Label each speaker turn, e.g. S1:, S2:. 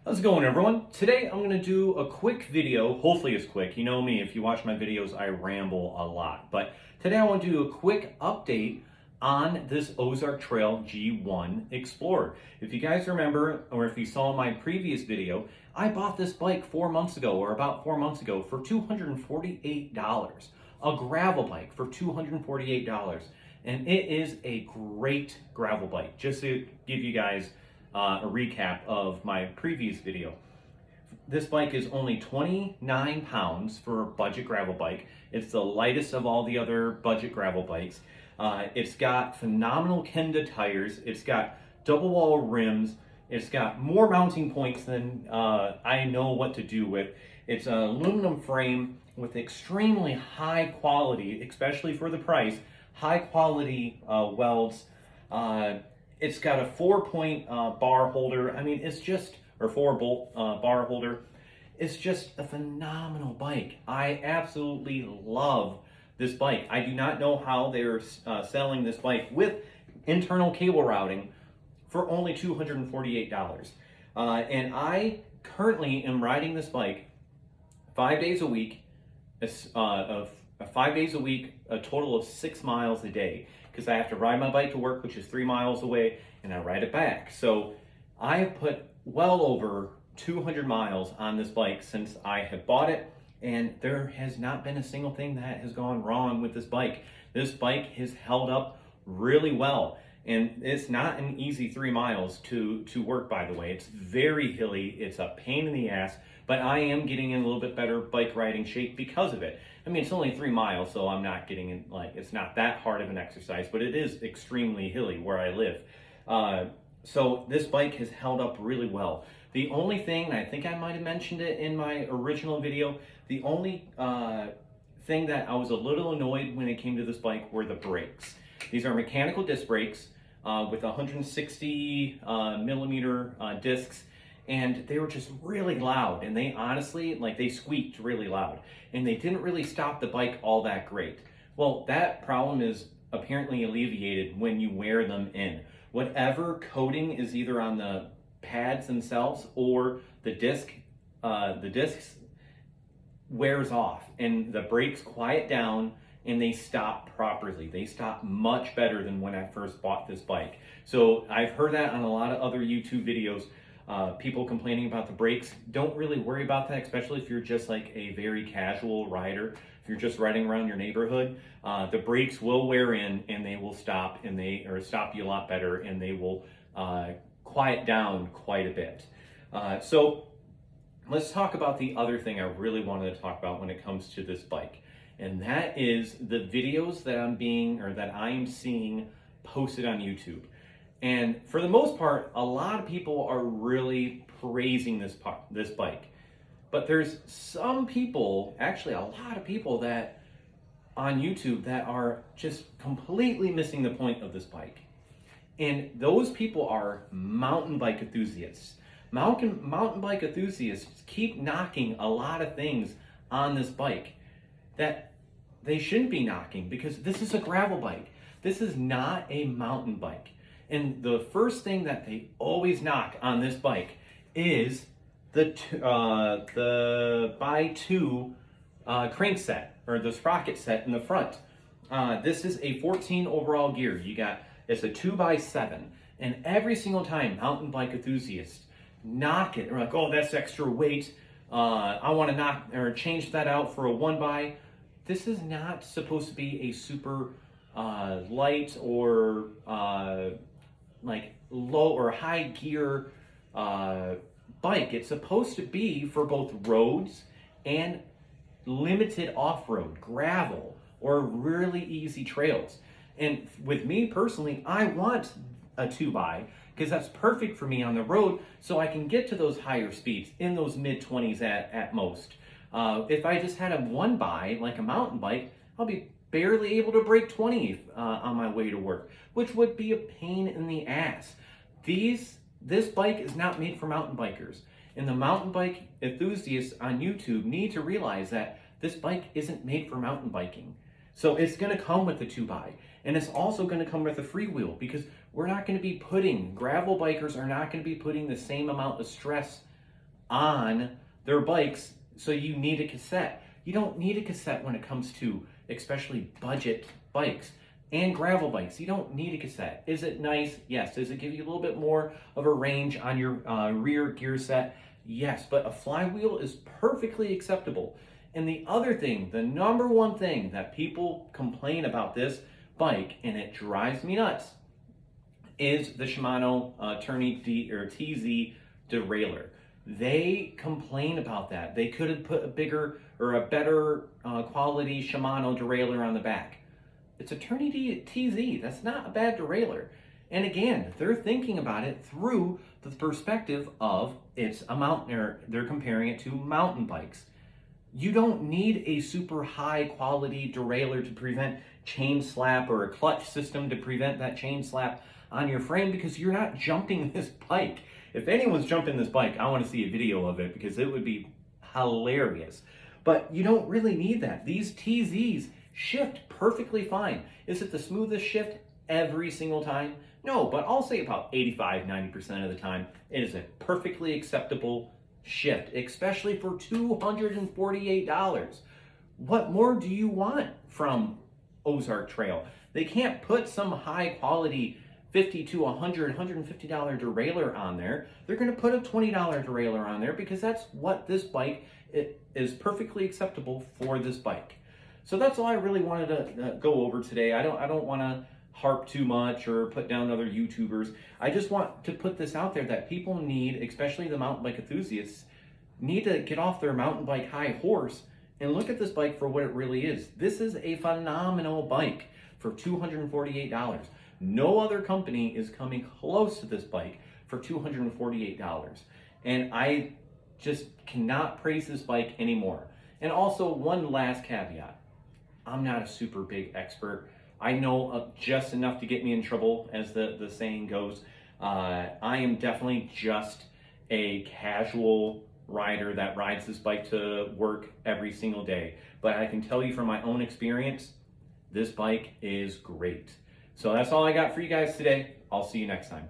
S1: How's it going, everyone? Today I'm going to do a quick video. Hopefully it's quick. You know me, if you watch my videos, I ramble a lot. But today I want to do a quick update on this Ozark Trail G.1 Explorer. If you guys remember, or if you saw my previous video, I bought this bike 4 months ago, or about 4 months ago, for $248. A gravel bike for $248. And it is a great gravel bike. Just to give you guys a recap of my previous video. This bike is only 29 pounds for a budget gravel bike. It's the lightest of all the other budget gravel bikes. It's got phenomenal Kenda tires. It's got double wall rims. It's got more mounting points than I know what to do with. It's an aluminum frame with extremely high quality, especially for the price, high quality welds. It's got a 4-point bar holder. I mean, it's just, or 4-bolt bar holder. It's just a phenomenal bike. I absolutely love this bike. I do not know how they're selling this bike with internal cable routing for only $248. And I currently am riding this bike 5 days a week, 5 days a week, a total of 6 miles a day, because I have to ride my bike to work, which is 3 miles away, and I ride it back. So I have put well over 200 miles on this bike since I have bought it, and there has not been a single thing that has gone wrong with this bike. This bike has held up really well, and it's not an easy 3 miles to work, by the way. It's very hilly, it's a pain in the ass, but I am getting in a little bit better bike riding shape because of it. I mean, it's only 3 miles, so I'm not getting in, it's not that hard of an exercise, but it is extremely hilly where I live. So this bike has held up really well. The only thing, and I think I might have mentioned it in my original video, the only thing that I was a little annoyed when it came to this bike were the brakes. These are mechanical disc brakes with 160 millimeter discs, and they were just really loud, and they honestly, they squeaked really loud, and they didn't really stop the bike all that great. Well, that problem is apparently alleviated when you wear them in. Whatever coating is either on the pads themselves or the discs wears off, and the brakes quiet down and they stop properly. They stop much better than when I first bought this bike. So I've heard that on a lot of other YouTube videos. People complaining about the brakes. Don't really worry about that, especially if you're just like a very casual rider. If you're just riding around your neighborhood, the brakes will wear in and they will stop, and stop you a lot better, and they will quiet down quite a bit. So let's talk about the other thing I really wanted to talk about when it comes to this bike, and that is the videos that I'm seeing posted on YouTube. And for the most part, a lot of people are really praising this bike. But there's some people, actually a lot of people that on YouTube that are just completely missing the point of this bike. And those people are mountain bike enthusiasts. Mountain bike enthusiasts keep knocking a lot of things on this bike that they shouldn't be knocking, because this is a gravel bike. This is not a mountain bike. And the first thing that they always knock on this bike is the by-2 crank set, or the sprocket set in the front. This is a 14 overall gear. It's a 2x7, and every single time mountain bike enthusiasts knock it, they're like, "Oh, that's extra weight. I want to knock or change that out for a 1x." This is not supposed to be a super light or low or high gear bike. It's supposed to be for both roads and limited off-road, gravel, or really easy trails. And with me personally, I want a 2x, because that's perfect for me on the road, so I can get to those higher speeds in those mid-20s at most. If I just had a 1x, like a mountain bike, I'll be barely able to break 20 on my way to work, which would be a pain in the ass. This bike is not made for mountain bikers, and the mountain bike enthusiasts on YouTube need to realize that this bike isn't made for mountain biking. So it's going to come with the 2x, and it's also going to come with a freewheel, because gravel bikers are not going to be putting the same amount of stress on their bikes, so you need a cassette. You don't need a cassette when it comes to especially budget bikes and gravel bikes. You don't need a cassette. Is it nice? Yes. Does it give you a little bit more of a range on your rear gear set? Yes, but a flywheel is perfectly acceptable. And the other thing, the number one thing that people complain about this bike, and it drives me nuts, is the Shimano TZ derailleur. They complain about that. They could have put a bigger or a better quality Shimano derailleur on the back. It's a Tourney TZ. That's not a bad derailleur. And again, they're thinking about it through the perspective of it's a mountain. They're comparing it to mountain bikes. You don't need a super high quality derailleur to prevent chain slap or a clutch system to prevent that chain slap on your frame, because you're not jumping this bike. If anyone's jumping this bike, I want to see a video of it because it would be hilarious. But you don't really need that. These TZs shift perfectly fine. Is it the smoothest shift every single time? No, but I'll say about 85-90% of the time, it is a perfectly acceptable shift, especially for $248. What more do you want from Ozark Trail? They can't put some high quality $50 to $100, $150 derailleur on there. They're going to put a $20 derailleur on there because that's what this bike is perfectly acceptable for this bike. So that's all I really wanted to go over today. I don't want to harp too much or put down other YouTubers. I just want to put this out there that people need, especially the mountain bike enthusiasts, need to get off their mountain bike high horse and look at this bike for what it really is. This is a phenomenal bike for $248. No other company is coming close to this bike for $248. And I just cannot praise this bike anymore. And also, one last caveat. I'm not a super big expert. I know just enough to get me in trouble, as the saying goes. I am definitely just a casual rider that rides this bike to work every single day. But I can tell you from my own experience, this bike is great. So that's all I got for you guys today. I'll see you next time.